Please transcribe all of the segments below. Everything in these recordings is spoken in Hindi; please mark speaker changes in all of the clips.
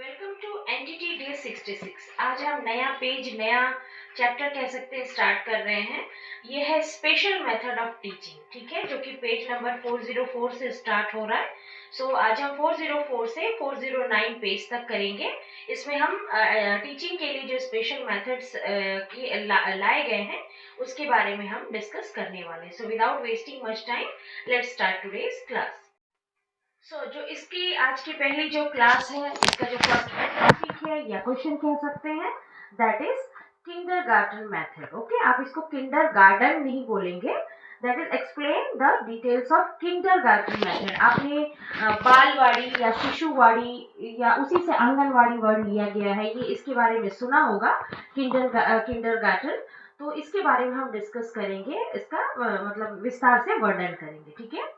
Speaker 1: Welcome to entity day 66। आज हम नया पेज नया चैप्टर कह सकते हैं स्टार्ट कर रहे हैं। ये है स्पेशल मेथड ऑफ टीचिंग, ठीक है, जो कि पेज नंबर 404 से स्टार्ट हो रहा है। आज हम 404 से 409 पेज तक करेंगे। इसमें हम टीचिंग के लिए जो स्पेशल मेथड्स लाए गए हैं उसके बारे में हम डिस्कस करने वाले हैं। So without wasting much time, let's start today's class. जो इसकी आज की पहली जो क्लास है, इसका जो फर्स्ट टॉपिक है या क्वेश्चन कह सकते हैं, that is kindergarten method. Okay, आप इसको किंडरगार्टन नहीं बोलेंगे। That is explain the details of kindergarten method. आपने बालवाड़ी या शिशुवाड़ी या उसी से आंगनवाड़ी वर्ड लिया गया है, ये इसके बारे में सुना होगा, किंडरगार्टन। तो इसके बारे में हम डिस्कस करेंगे, इसका मतलब विस्तार से वर्णन करेंगे, ठीक है।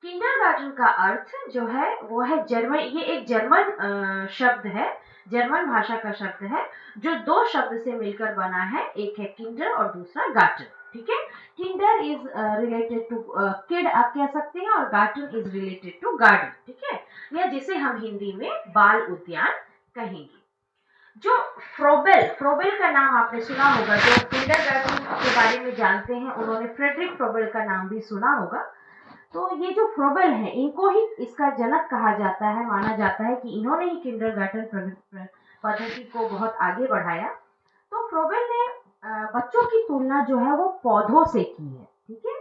Speaker 1: किंडरगार्टन का अर्थ जो है वो है जर्मन। ये एक जर्मन शब्द है, जर्मन भाषा का शब्द है, जो दो शब्द से मिलकर बना है। एक है किंडर और दूसरा गार्टन, ठीक है। Kinder is related to kid आप कह सकते हैं, और garten is related to garden, ठीक है, या जिसे हम हिंदी में बाल उद्यान कहेंगे। जो फ्रोबेल का नाम आपने सुना होगा, जो किंडरगार्टन के बारे में जानते हैं उन्होंने फ्रेडरिक फ्रोबेल का नाम भी सुना होगा। तो ये जो फ्रोबेल है, इनको ही इसका जनक कहा जाता है। माना जाता है कि इन्होंने ही किंडरगार्टन पद्धति को बहुत आगे बढ़ाया। तो फ्रोबेल ने बच्चों की तुलना जो है वो पौधों से की है, ठीक है।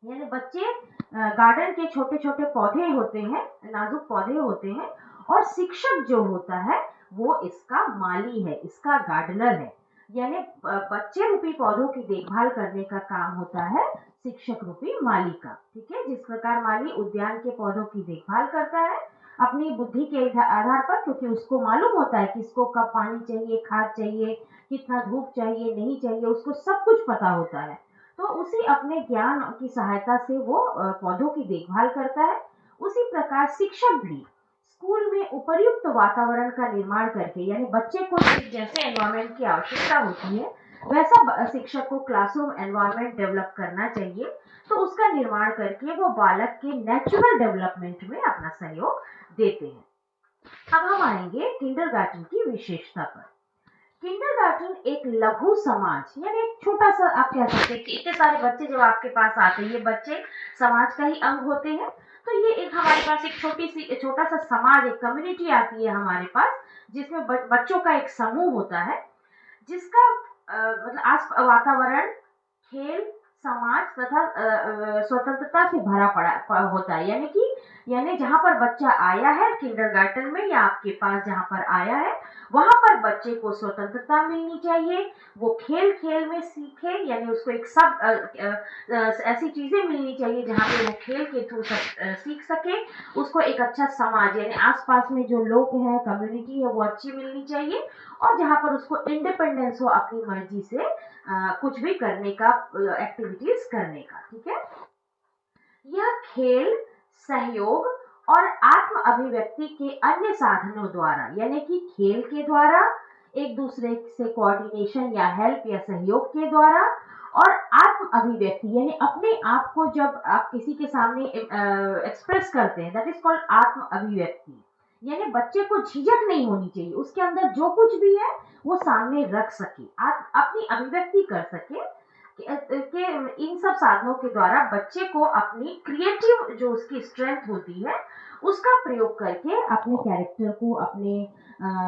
Speaker 1: यानी बच्चे गार्डन के छोटे छोटे पौधे होते हैं, नाजुक पौधे होते हैं, और शिक्षक जो होता है वो इसका माली है, इसका गार्डनर है। यानी बच्चे रूपी पौधों की देखभाल करने का काम होता है शिक्षक रूपी माली का, ठीक है। जिस प्रकार माली उद्यान के पौधों की देखभाल करता है अपनी बुद्धि के आधार पर, क्योंकि उसको मालूम होता है किसको कब पानी चाहिए, खाद चाहिए, कितना धूप चाहिए, नहीं चाहिए, उसको सब कुछ पता होता है। तो उसी अपने ज्ञान की सहायता से वो पौधों की देखभाल करता है। उसी प्रकार शिक्षक भी स्कूल में उपयुक्त वातावरण का निर्माण करके, यानी बच्चे को जैसे एनवायरनमेंट की आवश्यकता होती है वैसा शिक्षक को क्लासरूम एनवायरनमेंट डेवलप करना चाहिए। तो उसका निर्माण करके वो बालक के नेचुरल डेवलपमेंट में अपना सहयोग देते हैं। अब हम आएंगे किंडरगार्टन की विशेषता पर। किंडरगार्टन एक लघु समाज, यानी एक छोटा सा, आप कह सकते हैं कि इतने सारे बच्चे जब आपके पास आते हैं, ये बच्चे समाज का ही अंग होते हैं। तो ये एक हमारे पास एक छोटा सा समाज, एक कम्युनिटी आती है हमारे पास, जिसमें बच्चों का एक समूह होता है, जिसका मतलब आस वातावरण खेल, समाज तथा स्वतंत्रता से भरा पड़ा होता है। यानी जहाँ पर बच्चा आया है किंडरगार्टन में, या आपके पास जहाँ पर आया है, वहां पर बच्चे को स्वतंत्रता मिलनी चाहिए। वो खेल खेल में सीखे, यानी उसको एक सब ऐसी चीजें मिलनी चाहिए जहाँ पे वो खेल के थ्रू सीख सके। उसको एक अच्छा समाज, यानी आसपास में जो लोग हैं, कम्युनिटी है, वो अच्छी मिलनी चाहिए, और जहाँ पर उसको इंडिपेंडेंस हो अपनी मर्जी से कुछ भी करने का, एक्टिविटीज करने का, ठीक है। यह खेल, सहयोग और आत्म अभिव्यक्ति के अन्य साधनों द्वारा, यानी कि खेल के द्वारा, एक दूसरे से कोऑर्डिनेशन या हेल्प या सहयोग के द्वारा, और आत्म अभिव्यक्ति यानी अपने आप को जब आप किसी के सामने एक्सप्रेस करते हैं, दैट इज कॉल्ड आत्म अभिव्यक्ति। यानी बच्चे को झिझक नहीं होनी चाहिए, उसके अंदर जो कुछ भी है वो सामने रख सके, अपनी अभिव्यक्ति कर सके। कि इन सब साधनों के द्वारा बच्चे को अपनी क्रिएटिव जो उसकी स्ट्रेंथ होती है उसका प्रयोग करके अपने कैरेक्टर को, अपने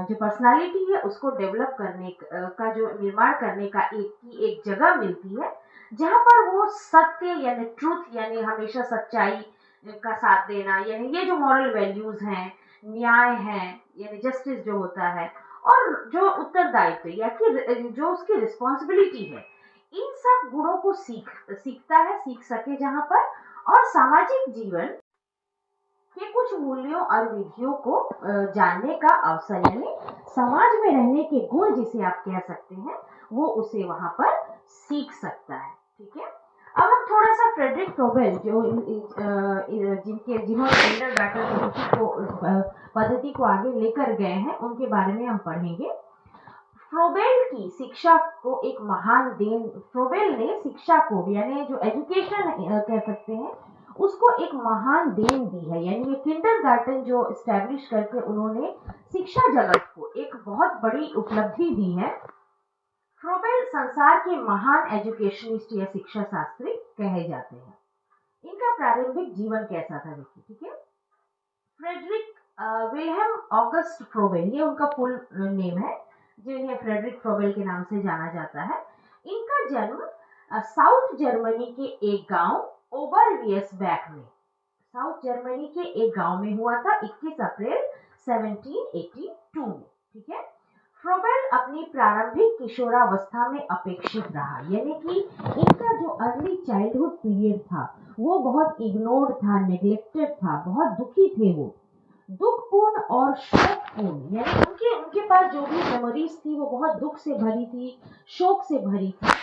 Speaker 1: जो पर्सनालिटी है उसको डेवलप करने का जो निर्माण करने का एक जगह मिलती है, जहाँ पर वो सत्य यानी ट्रूथ, यानी हमेशा सच्चाई का साथ देना, यानी ये जो मॉरल वैल्यूज हैं, न्याय है, यानी जस्टिस जो होता है, और जो उत्तरदायित्व या कि जो उसकी रिस्पॉन्सिबिलिटी है, इन सब गुणों को सीखता है, सीख सके जहाँ पर, और सामाजिक जीवन के कुछ मूल्यों और विधियों को जानने का अवसर, यानी समाज में रहने के गुण जिसे आप कह सकते हैं, वो उसे वहां पर सीख सकता है, ठीक है। अब हम थोड़ा सा फ्रेडरिक फ्रोबेल, जो जिन्होंने किंडरगार्टन पद्धति को आगे लेकर गए हैं, उनके बारे में हम पढ़ेंगे। फ्रोबेल की शिक्षा को एक महान देन, फ्रोबेल ने शिक्षा को, यानी जो एजुकेशन कह सकते हैं, उसको एक महान देन दी है। यानी ये किंडरगार्टन जो एस्टैब्लिश करके उन्होंने शिक्षा जगत को एक बहुत बड़ी उपलब्धि दी है। फ्रोबेल संसार के महान एजुकेशनिस्ट या शिक्षा शास्त्री कहे जाते हैं। इनका प्रारंभिक जीवन कैसा था देखिए, ठीक है। फ्रेडरिक विल्हेम ऑगस्ट फ्रोबेल, ये उनका फुल नेम है, जिन्हें फ्रेडरिक फ्रोबेल के नाम से जाना जाता है। इनका जन्म साउथ जर्मनी के एक गांव ओबरवियसबैक में, साउथ जर्मनी के एक गांव में हुआ था 21 अप्रैल 1782 में, ठीक है। फ्रोबेल अपनी प्रारंभिक किशोरावस्था में अपेक्षित रहा, यानी कि इनका जो अर्ली चाइल्डहुड पीरियड था वो बहुत इग्नोर्ड था, नेग्लेक्टेड था, बहुत दुखी थे वो, दुखपूर्ण और शोकपूर्ण, यानी उनके पास जो भी मेमोरीज थी वो बहुत दुख से भरी थी, शोक से भरी थी।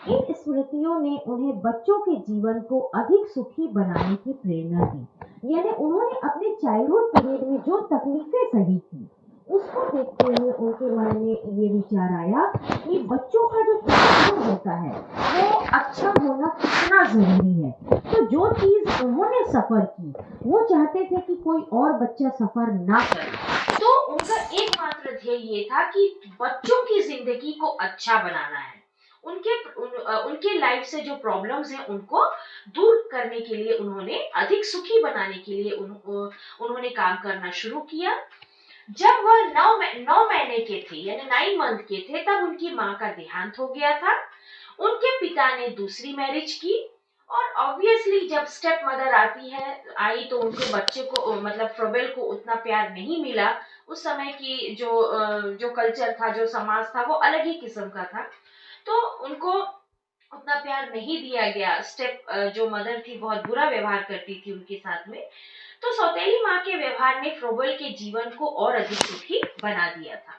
Speaker 1: इन स्मृतियों ने उन्हें बच्चों के जीवन को अधिक सुखी बनाने की प्रेरणा दी। यानी उन्होंने अपने चाइल्डहुड पीरियड में जो तकलीफें सही थी उसको देखते हुए उनके मन में ये विचार आया कि बच्चों का जो चाइल्डहुड होता है वो अच्छा होना कितना जरूरी है। तो जो चीज उन्होंने सफर की वो चाहते थे कि कोई और बच्चा सफर ना करे। तो उनका एकमात्र ध्येय ये था कि बच्चों की जिंदगी को अच्छा बनाना है, उनके लाइफ से जो प्रॉब्लम्स हैं उनको दूर करने के लिए, उन्होंने अधिक सुखी बनाने के लिए उन्होंने काम करना शुरू किया। जब वह 9 महीने के थे, यानी 9 मंथ के थे, तब उनकी माँ का देहांत हो गया था। उनके पिता ने दूसरी मैरिज की और ऑब्वियसली जब स्टेप मदर आई तो उनके बच्चे को, मतलब फ्रोबेल को उतना प्यार नहीं मिला। उस समय की जो कल्चर था, जो समाज था, वो अलग ही किस्म का था, तो उनको उतना प्यार नहीं दिया गया। स्टेप जो मदर थी बहुत बुरा व्यवहार करती थी उनके साथ में। तो सौतेली माँ के व्यवहार ने फ्रोबेल के जीवन को और अधिक सुखी बना दिया था।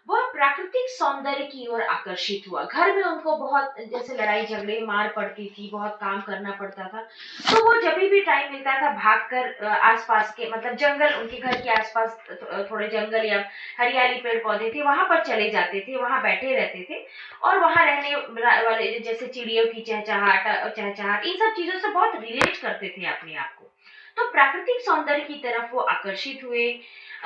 Speaker 1: वह प्राकृतिक सौंदर्य की ओर आकर्षित हुआ। घर में उनको बहुत जैसे लड़ाई झगड़े, मार पड़ती थी, बहुत काम करना पड़ता था, तो वो जब भी टाइम मिलता था भागकर आसपास के, मतलब जंगल, उनके घर के आसपास थोड़े जंगल या हरियाली पेड़ पौधे थे, वहां पर चले जाते थे, वहां बैठे रहते थे और वहां रहने वाले जैसे चिड़ियों की चहचहाट, इन सब चीजों से बहुत रिलेट करते थे अपने आप को। तो प्राकृतिक सौंदर्य की तरफ वो आकर्षित हुए।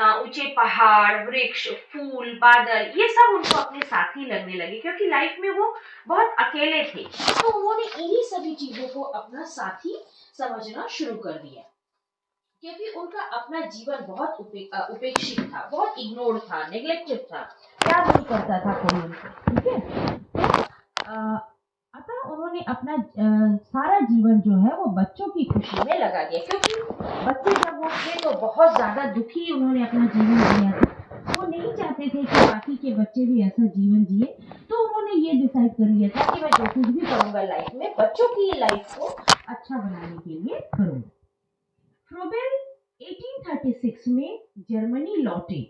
Speaker 1: ऊंचे पहाड़, वृक्ष, फूल, बादल, ये सब उनको अपने साथी लगने लगे, क्योंकि लाइफ में वो बहुत अकेले थे। तो उन्होंने इन्हीं सभी चीजों को अपना साथी समझना शुरू कर दिया, क्योंकि उनका अपना जीवन बहुत उपेक्षित था, बहुत इग्नोर था, नेग्लेक्टेड था, प्यार नहीं करता था कोई उनको, ठीक है। अतः उन्होंने अपना सारा जीवन जो है वो बच्चों की खुशी में लगा दिया, क्योंकि बच्चे जब वो थे तो बहुत ज्यादा दुखी उन्होंने अपना जीवन जिया था। वो नहीं चाहते थे कि बाकी के बच्चे भी ऐसा जीवन जिए, तो उन्होंने ये डिसाइड कर लिया था कि मैं जो कुछ भी करूंगा लाइफ में, बच्चों की लाइफ को अच्छा बनाने के लिए करूंगा। फ्रोबेल 1836 में जर्मनी लौटे,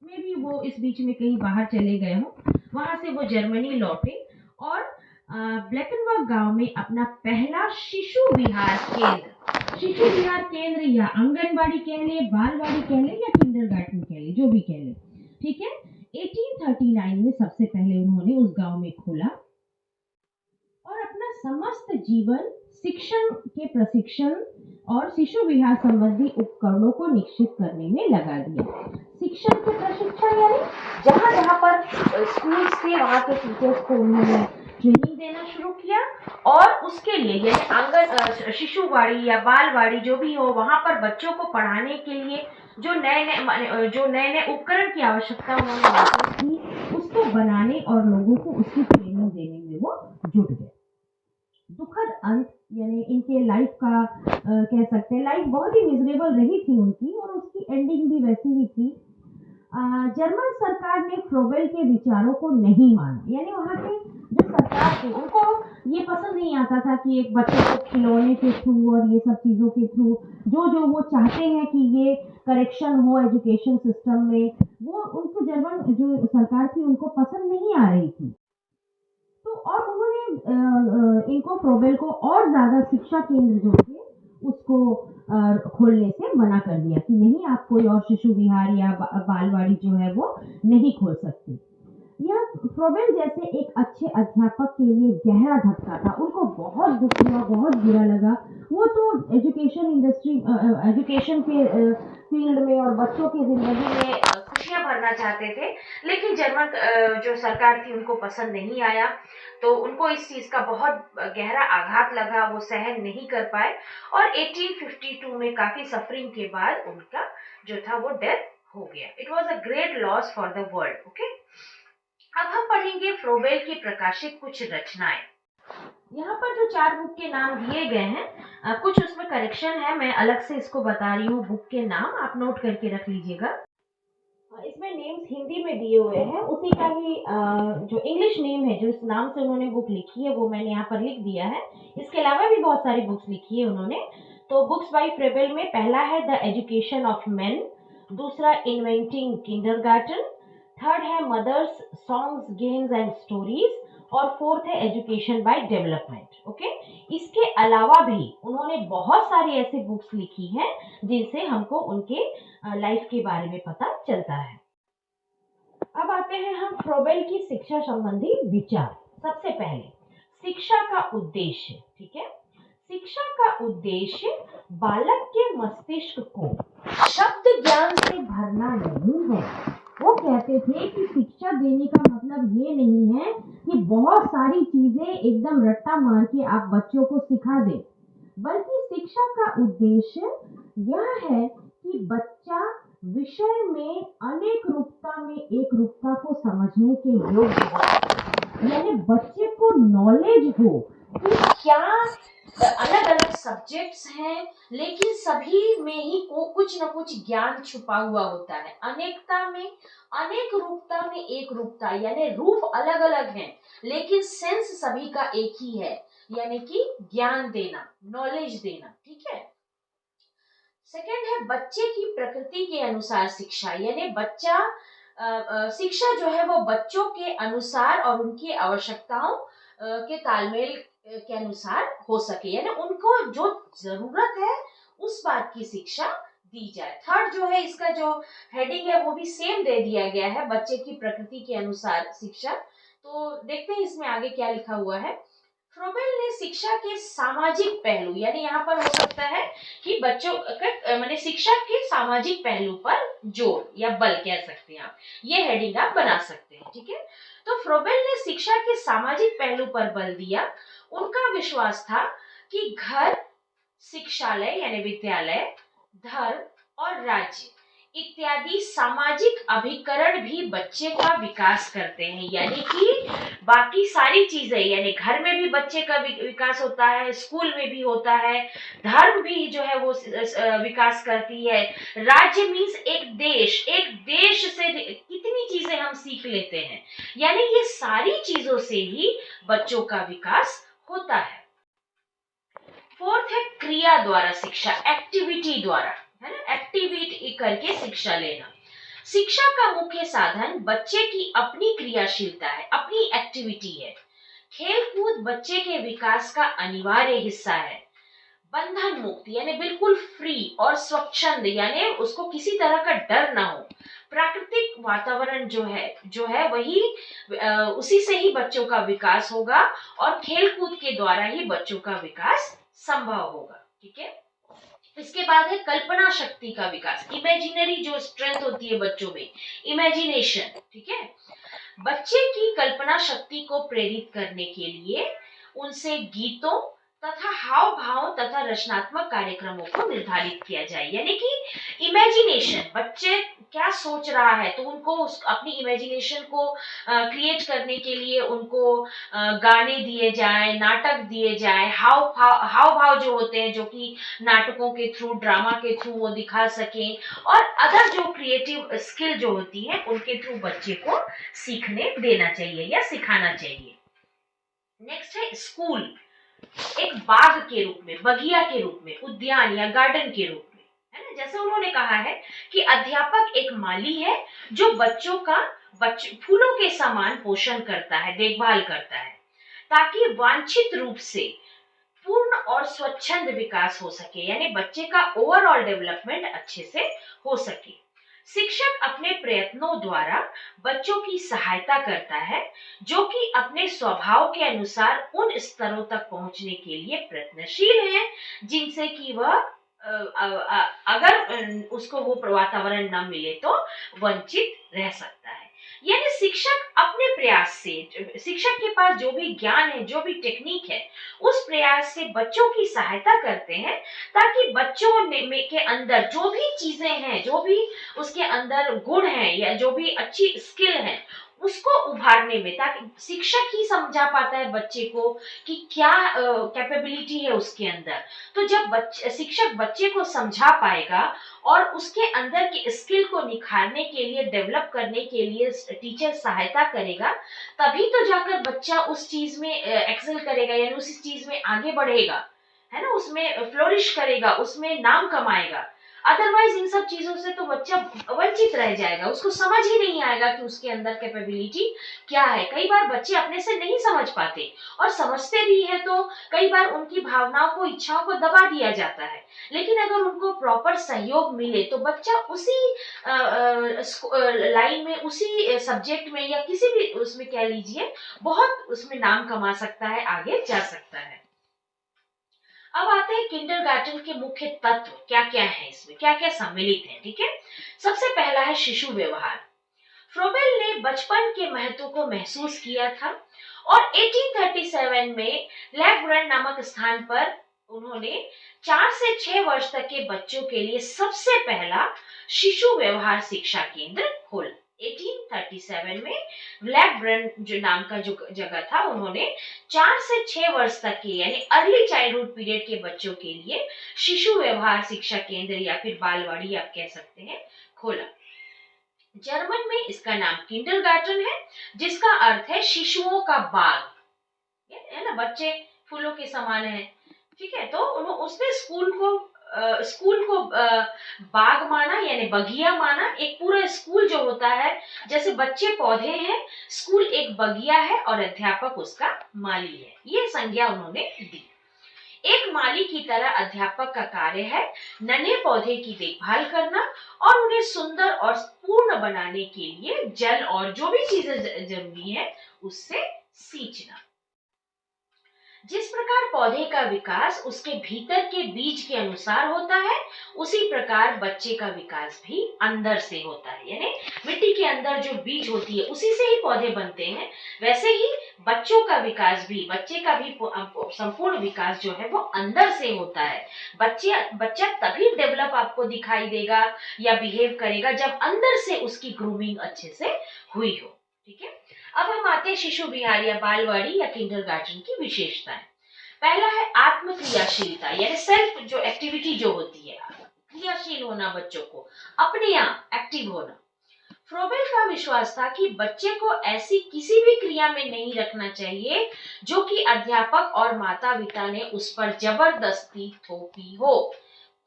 Speaker 1: में भी वो इस बीच में कहीं बाहर चले गए हों, वहां से वो जर्मनी लौटे और ब्लैकेनबर्ग गांव में अपना पहला शिशु विहार केंद्र या आंगनबाड़ी कह ले, बालवाड़ी कह ले या किंडरगार्टन कह ले, जो भी कह ले, ठीक है, 1839 में सबसे पहले उन्होंने उस गांव में खोला और अपना समस्त जीवन शिक्षण के प्रशिक्षण और शिशु विहार संबंधी उपकरणों को निश्चित करने में लगा दिया। शिक्षण के प्रशिक्षण यानी जहाँ जहाँ पर स्कूल्स थे वहाँ के टीचर्स को उन्होंने ट्रेनिंग देना शुरू किया और उसके लिए यानी आंगन शिशुवाड़ी या बालवाड़ी जो भी हो, वहाँ पर बच्चों को पढ़ाने के लिए जो नए उपकरण की आवश्यकता उन्होंने महसूस की, उसको बनाने और लोगों को उसकी ट्रेनिंग देने में वो जुट गए। दुखद अंत यानी इनके लाइफ का कह सकते हैं, लाइफ बहुत ही मिजरेबल रही थी उनकी और उसकी एंडिंग भी वैसी ही थी। जर्मन सरकार ने फ्रोबेल के विचारों को नहीं माना, यानी वहाँ की जो सरकार थी उनको ये पसंद नहीं आता था कि एक बच्चे को खिलौने के थ्रू और ये सब चीज़ों के थ्रू जो वो चाहते हैं कि ये करेक्शन हो एजुकेशन सिस्टम में, वो उनको जर्मन जो सरकार थी उनको पसंद नहीं आ रही थी। तो और उन्होंने इनको फ्रोबेल को और ज़्यादा शिक्षा केंद्र जो थे उसको खोलने से मना कर दिया कि नहीं, आप कोई और शिशु विहार या बालवाड़ी जो है वो नहीं खोल सकते।
Speaker 2: यह फ्रोबेल जैसे एक अच्छे अध्यापक के लिए गहरा धक्का था। उनको बहुत दुख हुआ, बहुत बुरा लगा। वो तो एजुकेशन के फील्ड में और बच्चों की जिंदगी में
Speaker 1: खुशियां भरना चाहते थे, लेकिन जर्मन जो सरकार थी उनको पसंद नहीं आया, तो उनको इस चीज का बहुत गहरा आघात लगा, वो सहन नहीं कर पाए और 1852 में काफी सफरिंग के बाद उनका जो था वो डेथ हो गया। It was a great loss for the world. Okay, अब हम पढ़ेंगे फ्रोबेल की प्रकाशित कुछ रचनाएं। यहाँ पर जो 4 बुक के नाम दिए गए हैं, कुछ उसमें करेक्शन है, मैं अलग से इसको बता रही हूँ। बुक के नाम आप नोट करके रख लीजिएगा। इसमें नेम्स हिंदी में दिए हुए हैं, उसी का ही जो इंग्लिश नेम है, जो इस नाम से उन्होंने बुक लिखी है, वो मैंने यहाँ पर लिख दिया है। इसके अलावा भी बहुत सारी बुक्स लिखी है उन्होंने। तो बुक्स बाय फ्रेबेल में पहला है द एजुकेशन ऑफ मेन, दूसरा इन्वेंटिंग किंडरगार्टन, थर्ड है mother's songs games and stories, और फोर्थ है एजुकेशन बाय डेवलपमेंट। ओके, इसके अलावा भी उन्होंने बहुत सारी ऐसी बुक्स लिखी हैं जिनसे हमको उनके लाइफ के बारे में पता चलता है। अब आते हैं हम फ्रोबेल की शिक्षा संबंधी विचार। सबसे पहले शिक्षा का उद्देश्य, ठीक है, शिक्षा का उद्देश्य बालक के मस्तिष्क को शब्द ज्ञान से भरना नहीं है। वो कहते थे कि शिक्षा देने का मतलब ये नहीं है कि बहुत सारी चीजें एकदम रट्टा मार के आप बच्चों को सिखा दें, बल्कि शिक्षा का उद्देश्य यह है कि बच्चा विषय में अनेक रूपता में एक रूपता को समझने के योग्य हो। यानी बच्चे को नॉलेज हो कि क्या अलग अलग सब्जेक्ट्स हैं, लेकिन सभी में ही कुछ न कुछ ज्ञान छुपा हुआ होता है। अनेकता में अनेक रूपता में एक रूपता, यानी रूप अलग अलग हैं, लेकिन सेंस सभी का एक ही है, यानी कि ज्ञान देना, नॉलेज देना। ठीक है। सेकंड है बच्चे की प्रकृति के अनुसार शिक्षा, यानी बच्चा शिक्षा जो है वो बच्चों के अनुसार और उनकी आवश्यकताओं के तालमेल के अनुसार हो सके, यानी उनको जो जरूरत है उस बात की शिक्षा दी जाए। थर्ड जो है, इसका जो हेडिंग है वो भी सेम दे दिया गया है, बच्चे की प्रकृति के अनुसार शिक्षा। तो देखते हैं इसमें आगे क्या लिखा हुआ है। फ्रोबेल ने शिक्षा के सामाजिक पहलू, यानी यहाँ पर हो सकता है कि बच्चों का माने शिक्षा के सामाजिक पहलू पर जोर या बल कह सकते हैं आप, ये हेडिंग आप बना सकते हैं। ठीक है, तो फ्रोबेल ने शिक्षा के सामाजिक पहलू पर बल दिया। उनका विश्वास था कि घर, शिक्षालय यानी विद्यालय, धर्म और राज्य इत्यादि सामाजिक अभिकरण भी बच्चे का विकास करते हैं, यानी कि बाकी सारी चीजें, यानी घर में भी बच्चे का विकास होता है, स्कूल में भी होता है, धर्म भी जो है वो विकास करती है, राज्य मीन्स एक देश से कितनी चीजें हम सीख लेते हैं, यानी ये सारी चीजों से ही बच्चों का विकास होता है। फोर्थ है क्रिया द्वारा शिक्षा, एक्टिविटी द्वारा, है ना, एक्टिविटी करके शिक्षा लेना। शिक्षा का मुख्य साधन बच्चे की अपनी क्रियाशीलता है, अपनी एक्टिविटी है। खेल कूद बच्चे के विकास का अनिवार्य हिस्सा है। बंधन मुक्त यानी बिल्कुल फ्री और स्वच्छंद, यानी उसको किसी तरह का डर ना हो। प्राकृतिक वातावरण जो है वही उसी से ही बच्चों का विकास होगा और खेल कूद के द्वारा ही बच्चों का विकास संभव होगा। ठीक है, इसके बाद है कल्पना शक्ति का विकास, इमेजिनरी जो स्ट्रेंथ होती है बच्चों में, इमेजिनेशन। ठीक है, बच्चे की कल्पना शक्ति को प्रेरित करने के लिए उनसे गीतों तथा हाव भाव तथा रचनात्मक कार्यक्रमों को निर्धारित किया जाए, यानी कि इमेजिनेशन, बच्चे क्या सोच रहा है तो उनको अपनी इमेजिनेशन को क्रिएट करने के लिए उनको गाने दिए जाए, नाटक दिए जाए, हाव भाव जो होते हैं, जो कि नाटकों के थ्रू, ड्रामा के थ्रू वो दिखा सकें, और अदर जो क्रिएटिव स्किल जो होती है उनके थ्रू बच्चे को सीखने देना चाहिए या सिखाना चाहिए। नेक्स्ट है स्कूल, एक बाग के रूप में, बगिया के रूप में, उद्यान या गार्डन के रूप में, है ना। जैसे उन्होंने कहा है कि अध्यापक एक माली है जो बच्चों का फूलों के समान पोषण करता है, देखभाल करता है, ताकि वांछित रूप से पूर्ण और स्वच्छंद विकास हो सके, यानी बच्चे का ओवरऑल डेवलपमेंट अच्छे से हो सके। शिक्षक अपने प्रयत्नों द्वारा बच्चों की सहायता करता है जो कि अपने स्वभाव के अनुसार उन स्तरों तक पहुंचने के लिए प्रयत्नशील हैं जिनसे कि वह अगर उसको वो वातावरण न मिले तो वंचित रह सकता है। यानी शिक्षक अपने प्रयास से, शिक्षक के पास जो भी ज्ञान है, जो भी टेक्निक है, उस प्रयास से बच्चों की सहायता करते हैं ताकि बच्चों के अंदर जो भी चीजें हैं, जो भी उसके अंदर गुण हैं या जो भी अच्छी स्किल है उसको उभारने में, ताकि शिक्षक ही समझा पाता है बच्चे को कि क्या कैपेबिलिटी है उसके अंदर। तो जब शिक्षक बच्चे को समझा पाएगा और उसके अंदर की स्किल को निखारने के लिए, डेवलप करने के लिए टीचर सहायता करेगा, तभी तो जाकर बच्चा उस चीज में एक्सेल करेगा, यानी उस चीज में आगे बढ़ेगा, है ना, उसमें फ्लोरिश करेगा, उसमें नाम कमाएगा। अदरवाइज इन सब चीजों से तो बच्चा वंचित रह जाएगा, उसको समझ ही नहीं आएगा कि उसके अंदर कैपेबिलिटी क्या है। कई बार बच्चे अपने से नहीं समझ पाते और समझते भी है तो कई बार उनकी भावनाओं को, इच्छाओं को दबा दिया जाता है। लेकिन अगर उनको प्रॉपर सहयोग मिले तो बच्चा उसी लाइन में, उसी सब्जेक्ट में या किसी भी उसमें कह लीजिए बहुत उसमें नाम कमा सकता है, आगे जा सकता है। अब आते हैं किंडरगार्टन के मुख्य तत्व क्या क्या है, इसमें क्या क्या सम्मिलित है। ठीक है, सबसे पहला है शिशु व्यवहार। फ्रोबेल ने बचपन के महत्व को महसूस किया था और 1837 में लैगब्रन नामक स्थान पर उन्होंने 4 से 6 वर्ष तक के बच्चों के लिए सबसे पहला शिशु व्यवहार शिक्षा केंद्र खोला। 1837 में ब्लैकबर्न जो नाम का जो जगह था, उन्होंने 4 से 6 वर्ष तक के यानी अर्ली चाइल्डहुड पीरियड के बच्चों के लिए शिशु व्यवहार शिक्षा केंद्र या फिर बालवाड़ी आप कह सकते हैं, खोला। जर्मन में इसका नाम किंडरगार्टन है, जिसका अर्थ है शिशुओं का बाग, है ना, बच्चे फूलों के समान है। ठीक है, तो उसने स्कूल को बाग माना, यानी बगिया माना। एक पूरा स्कूल जो होता है, जैसे बच्चे पौधे हैं, स्कूल एक बगिया है और अध्यापक उसका माली है, ये संज्ञा उन्होंने दी। एक माली की तरह अध्यापक का कार्य है नन्हे पौधे की देखभाल करना और उन्हें सुंदर और पूर्ण बनाने के लिए जल और जो भी चीजें जरूरी है उससे सींचना। जिस प्रकार पौधे का विकास उसके भीतर के बीज के अनुसार होता है, उसी प्रकार बच्चे का विकास भी अंदर से होता है, यानी मिट्टी के अंदर जो बीज होती है उसी से ही पौधे बनते हैं। वैसे ही बच्चों का विकास भी, बच्चे का भी संपूर्ण विकास जो है वो अंदर से होता है। बच्चा तभी डेवलप आपको दिखाई देगा या बिहेव करेगा जब अंदर से उसकी ग्रूमिंग अच्छे से हुई हो। ठीक है, अब हम आते हैं शिशु विहार या बालवाड़ी या किंडरगार्टन की विशेषताएं। पहला है आत्म क्रियाशीलता, यानी सेल्फ जो एक्टिविटी जो होती है, क्रियाशील होना, बच्चों को अपने आप एक्टिव होना। फ्रोबेल का विश्वास था कि बच्चे को ऐसी किसी भी क्रिया में नहीं रखना चाहिए जो कि अध्यापक और माता पिता ने उस पर जबरदस्ती थोपी हो।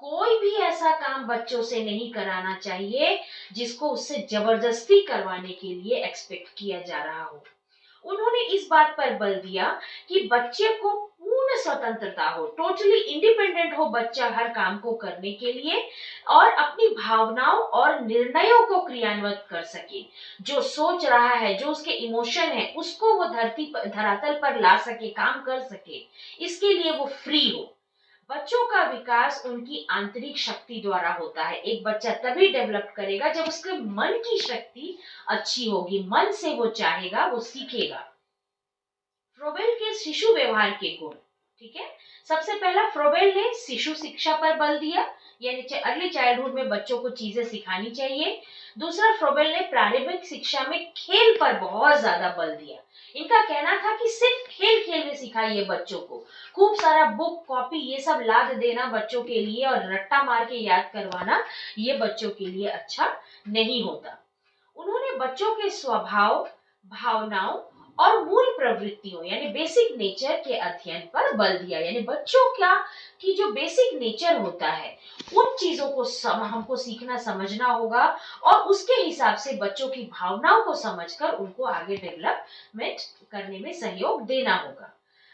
Speaker 1: कोई भी ऐसा काम बच्चों से नहीं कराना चाहिए जिसको उससे जबरदस्ती करवाने के लिए एक्सपेक्ट किया जा रहा हो। उन्होंने इस बात पर बल दिया कि बच्चे को पूर्ण स्वतंत्रता हो, टोटली इंडिपेंडेंट हो बच्चा हर काम को करने के लिए और अपनी भावनाओं और निर्णयों को क्रियान्वित कर सके। जो सोच रहा है, जो उसके इमोशन है, उसको वो धरातल पर ला सके, काम कर सके, इसके लिए वो फ्री हो। बच्चों का विकास उनकी आंतरिक शक्ति द्वारा होता है। एक बच्चा तभी डेवलप करेगा जब उसके मन की शक्ति अच्छी होगी, मन से वो चाहेगा, वो सीखेगा। फ्रोबेल के शिशु व्यवहार के गुण। ठीक है, सबसे पहला फ्रोबेल ने शिशु शिक्षा पर बल दिया, यानी अर्ली चाइल्डहुड में बच्चों को चीजें सिखानी चाहिए। दूसरा, फ्रोबेल ने प्रारंभिक शिक्षा में खेल पर बहुत ज्यादा बल दिया। इनका कहना था कि सिर्फ खेल खेल में सिखाइए बच्चों को, खूब सारा बुक कॉपी ये सब लाद देना बच्चों के लिए और रट्टा मार के याद करवाना ये बच्चों के लिए अच्छा नहीं होता। उन्होंने बच्चों के स्वभाव, भावनाओं और मूल प्रवृत्तियों यानी बेसिक नेचर के अध्ययन पर बल दिया, यानी बच्चों की जो बेसिक नेचर होता है उन चीजों को हमको सीखना समझना होगा और उसके हिसाब से बच्चों की भावनाओं को समझकर उनको आगे डेवलपमेंट करने में सहयोग देना होगा।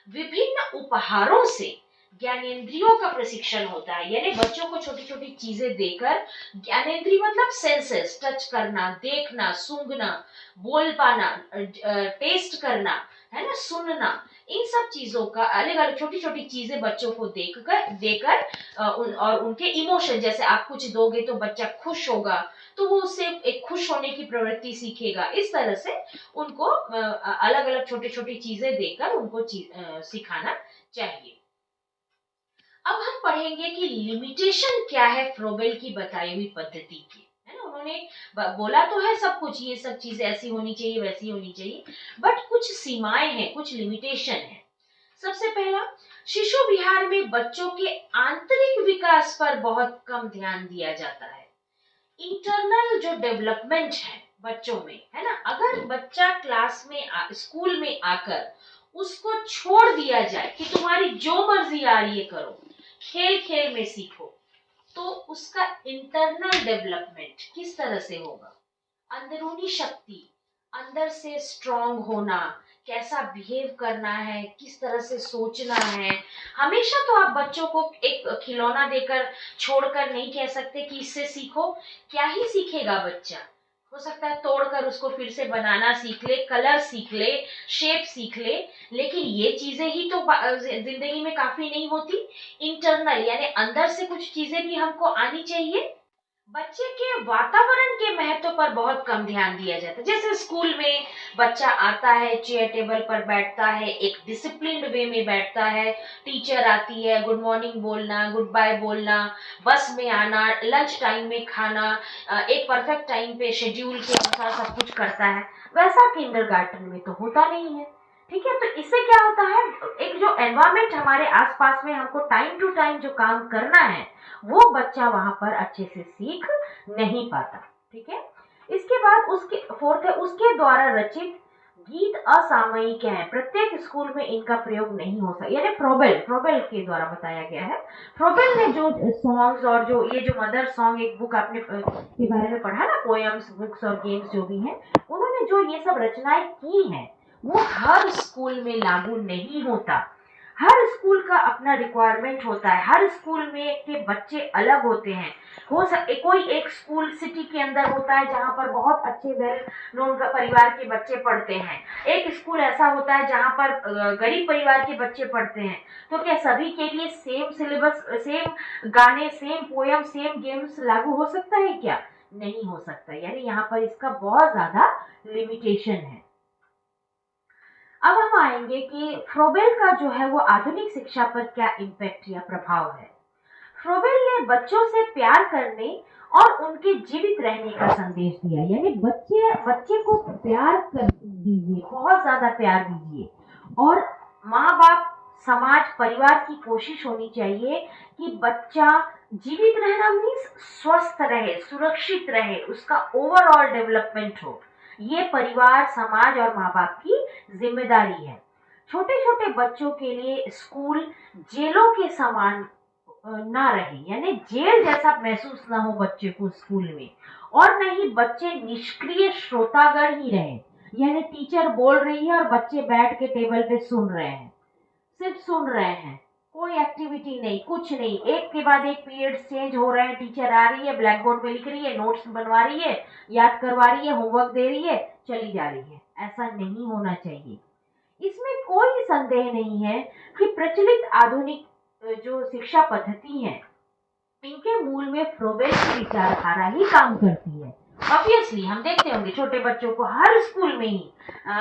Speaker 1: विभिन्न उपहारों से ज्ञानेंद्रियों का प्रशिक्षण होता है, यानी बच्चों को छोटी छोटी चीजें देकर, ज्ञानेंद्रिय मतलब सेंसेस, टच करना, देखना, सूंघना, बोल पाना, टेस्ट करना, है ना, सुनना, इन सब चीजों का अलग अलग छोटी छोटी चीजें बच्चों को देकर और उनके इमोशन, जैसे आप कुछ दोगे तो बच्चा खुश होगा, तो वो उससे एक खुश होने की प्रवृत्ति सीखेगा। इस तरह से उनको अलग अलग छोटी छोटी चीजें देकर उनको सिखाना चाहिए। अब हम पढ़ेंगे कि लिमिटेशन क्या है फ्रोबेल की बताई हुई पद्धति की, है ना। उन्होंने बोला तो है सब कुछ, ये सब चीजें ऐसी होनी चाहिए, वैसी होनी चाहिए, बट कुछ सीमाएं हैं, कुछ लिमिटेशन है। सबसे पहला, शिशु विहार में बच्चों के आंतरिक विकास पर बहुत कम ध्यान दिया जाता है। इंटरनल जो डेवलपमेंट है बच्चों में, है ना, अगर बच्चा क्लास में स्कूल में आकर उसको छोड़ दिया जाए कि तुम्हारी जो मर्जी आ रही है करो, खेल खेल में सीखो, तो उसका इंटरनल डेवलपमेंट किस तरह से होगा? अंदरूनी शक्ति, अंदर से स्ट्रांग होना, कैसा बिहेव करना है, किस तरह से सोचना है। हमेशा तो आप बच्चों को एक खिलौना देकर छोड़कर नहीं कह सकते कि इससे सीखो। क्या ही सीखेगा बच्चा? हो सकता है तोड़कर उसको फिर से बनाना सीख ले, कलर सीख ले, शेप सीख ले, लेकिन ये चीजें ही तो जिंदगी में काफी नहीं होती। इंटरनल यानी अंदर से कुछ चीजें भी हमको आनी चाहिए। बच्चे के वातावरण के महत्व पर बहुत कम ध्यान दिया जाता है। जैसे स्कूल में बच्चा आता है, चेयर टेबल पर बैठता है, एक डिसिप्लिन्ड वे में बैठता है, टीचर आती है, गुड मॉर्निंग बोलना, गुड बाय बोलना, बस में आना, लंच टाइम में खाना, एक परफेक्ट टाइम पे शेड्यूल के अनुसार सब कुछ करता है। वैसा किंडरगार्टन में तो होता नहीं है। ठीक है, तो इससे क्या होता है, एक जो एनवायरमेंट हमारे आसपास में हमको टाइम टू टाइम जो काम करना है वो बच्चा वहां पर अच्छे से सीख नहीं पाता। ठीक है, इसके बाद उसके फोर्थ है, उसके द्वारा रचित गीत असामयिक हैं, प्रत्येक स्कूल में इनका प्रयोग नहीं हो सकता। यानी फ्रोबेल के द्वारा बताया गया है। फ्रोबेल ने जो सॉन्ग्स और जो ये जो मदर सॉन्ग एक बुक आपने के बारे में पढ़ा ना, पोएम्स, बुक्स और गेम्स जो भी हैं, उन्होंने जो ये सब रचनाएं की हैं वो हर स्कूल में लागू नहीं होता। हर स्कूल का अपना रिक्वायरमेंट होता है, हर स्कूल में के बच्चे अलग होते हैं। कोई एक स्कूल सिटी के अंदर होता है जहाँ पर बहुत अच्छे वेल नोन परिवार के बच्चे पढ़ते हैं, एक स्कूल ऐसा होता है जहाँ पर गरीब परिवार के बच्चे पढ़ते हैं। तो क्या सभी के लिए सेम सिलेबस, सेम गाने, सेम पोयम, सेम गेम्स लागू हो सकता है क्या? नहीं हो सकता। यानी यहाँ पर इसका बहुत ज्यादा लिमिटेशन है। अब हम आएंगे कि फ्रोबेल का जो है वो आधुनिक शिक्षा पर क्या इम्पैक्ट या प्रभाव है। फ्रोबेल ने बच्चों से प्यार करने और उनके जीवित रहने का संदेश दिया। यानी बच्चे को प्यार कर दीजिए, बहुत ज्यादा प्यार दीजिए, और माँ बाप, समाज, परिवार की कोशिश होनी चाहिए कि बच्चा जीवित रहना मीन्स स्वस्थ रहे, सुरक्षित रहे, उसका ओवरऑल डेवलपमेंट हो। ये परिवार, समाज और माँ बाप की जिम्मेदारी है। छोटे छोटे बच्चों के लिए स्कूल जेलों के समान ना रहे, यानी जेल जैसा महसूस ना हो बच्चे को स्कूल में, और न ही बच्चे निष्क्रिय श्रोतागण ही रहे, यानी टीचर बोल रही है और बच्चे बैठ के टेबल पे सुन रहे हैं, सिर्फ सुन रहे हैं, कोई एक्टिविटी नहीं, कुछ नहीं। एक के बाद एक पीरियड चेंज हो रहे हैं, टीचर आ रही है, ब्लैक बोर्ड पे लिख रही है, नोट्स बनवा रही है, याद करवा रही है, होमवर्क दे रही है, चली जा रही है। ऐसा नहीं होना चाहिए। इसमें कोई संदेह नहीं है कि प्रचलित आधुनिक जो शिक्षा पद्धति है, इनके मूल में फ्रोबेल की विचारधारा ही काम करती है। ऑब्वियसली हम देखते होंगे छोटे बच्चों को हर स्कूल में ही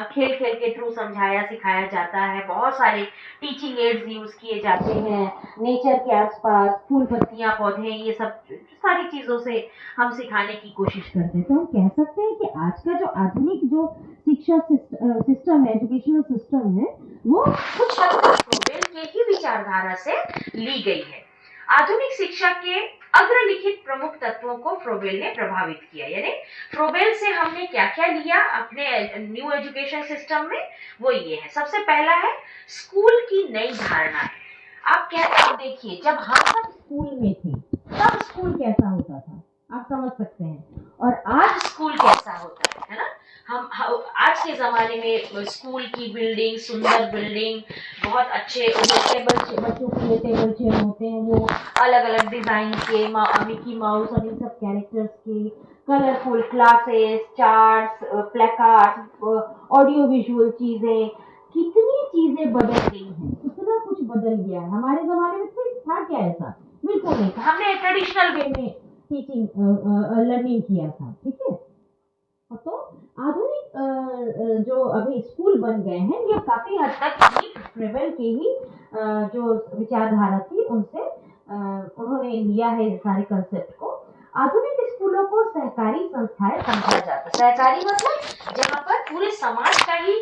Speaker 1: खेल खेल के थ्रू समझाया सिखाया जाता है, बहुत सारे टीचिंग एड्स यूज किए जाते हैं, नेचर के आसपास फूल पत्तियां पौधे, ये सब सारी चीजों से हम सिखाने की कोशिश करते हैं। तो हम कह सकते हैं कि आज का जो आधुनिक जो शिक्षा सिस्टम है, एजुकेशनल सिस्टम है, वो कुछ हद तक फ्रोबेल के ही विचारधारा से ली गई है। आधुनिक शिक्षा के अग्रलिखित प्रमुख तत्वों को फ्रोबेल ने प्रभावित किया। यानी फ्रोबेल से हमने क्या क्या लिया अपने न्यू एजुकेशन सिस्टम में, वो ये है। सबसे पहला है स्कूल की नई धारणा है। आप देखिए, जब हम सब स्कूल में थे तब स्कूल कैसा होता था, आप समझ सकते हैं, और आज स्कूल कैसा होता है ना। हम आज के जमाने में स्कूल की बिल्डिंग, सुंदर बिल्डिंग, बहुत अच्छे टेबल, बच्चों के लिए टेबल चेयर होते हैं, वो अलग अलग डिजाइन के, मिकी माउस और इन सब कैरेक्टर्स के, colourful classes, charts, placards, audio visual चीजें, कितनी चीजें बदल गई हैं, कितना कुछ बदल गया है। हमारे जमाने में था क्या ऐसा? बिल्कुल नहीं था। हमने ट्रेडिशनल वे में टीचिंग लर्निंग किया था, ठीक है। तो आधुनिक जो अभी स्कूल बन गए हैं, ये काफी हद तक फ्रेबेल की ही जो विचारधारा थी उनसे उन्होंने लिया है इस सारे कंसेप्ट को। आधुनिक स्कूलों को सहकारी संस्थाएं समझा जाता है। सहकारी मतलब जहाँ पर पूरे समाज का ही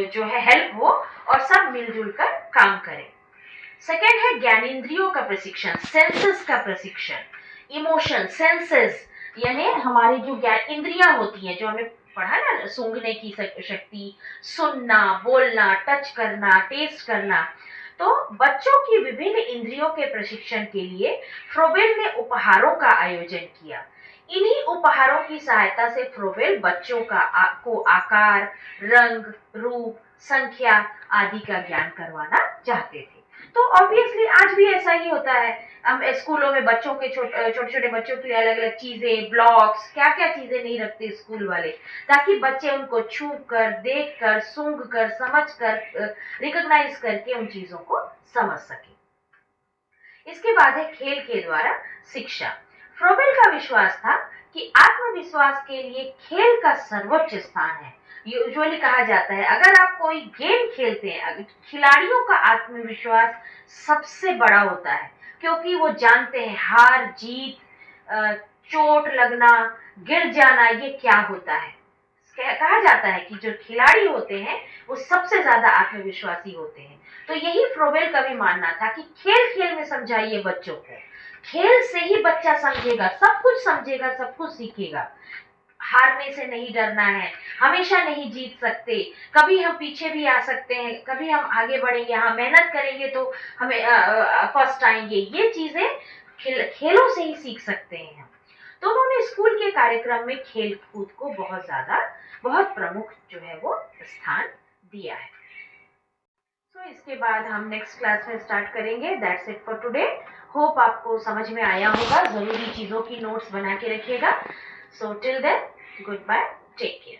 Speaker 1: जो है हेल्प हो और सब मिलजुल कर काम करें। सेकेंड है ज्ञानेंद्रियों का प्रशिक्षण, सेंसेस का प्रशिक्षण, इमोशन, सेंसेस यानी हमारी जो ज्ञान इंद्रियां होती हैं, जो हमें पढ़ा ना, सूंघने की शक्ति, सुनना, बोलना, टच करना, टेस्ट करना। तो बच्चों की विभिन्न इंद्रियों के प्रशिक्षण के लिए फ्रोबेल ने उपहारों का आयोजन किया। इन्हीं उपहारों की सहायता से फ्रोबेल बच्चों को आकार, रंग, रूप, संख्या आदि का ज्ञान करवाना चाहते थे। तो ऑब्वियसली आज भी ऐसा ही होता है। हम स्कूलों में बच्चों के छोटे छोटे बच्चों के लिए अलग अलग चीजें, ब्लॉक्स, क्या क्या चीजें नहीं रखते स्कूल वाले, ताकि बच्चे उनको छू कर, देख कर, सूंघ कर, समझ कर, रिकॉग्नाइज करके उन चीजों को समझ सके। इसके बाद है खेल के द्वारा शिक्षा। फ्रोबेल का विश्वास था कि आत्मविश्वास के लिए खेल का सर्वोच्च स्थान है। यूजुअली कहा जाता है अगर आप कोई गेम खेलते हैं, खिलाड़ियों का आत्मविश्वास सबसे बड़ा होता है, क्योंकि वो जानते हैं हार जीत, चोट लगना, गिर जाना, ये क्या होता है। कहा जाता है कि जो खिलाड़ी होते हैं वो सबसे ज्यादा आत्मविश्वासी होते हैं। तो यही फ्रोबेल का भी मानना था कि खेल खेल में समझाइए बच्चों को, खेल से ही बच्चा समझेगा, सब कुछ समझेगा, सब कुछ सीखेगा। हारने से नहीं डरना है, हमेशा नहीं जीत सकते, कभी हम पीछे भी आ सकते हैं, कभी हम आगे बढ़ेंगे, हाँ मेहनत करेंगे तो हमें फर्स्ट आएंगे, ये चीजें खेलों से ही सीख सकते हैं हम। तो उन्होंने स्कूल के कार्यक्रम में खेल कूद को बहुत प्रमुख जो है वो स्थान दिया है। तो इसके बाद हम नेक्स्ट क्लास में स्टार्ट करेंगे। That's it for today. Hope आपको समझ में आया होगा। जरूरी चीजों की नोट्स बना के रखिएगा। So till then, goodbye, take care.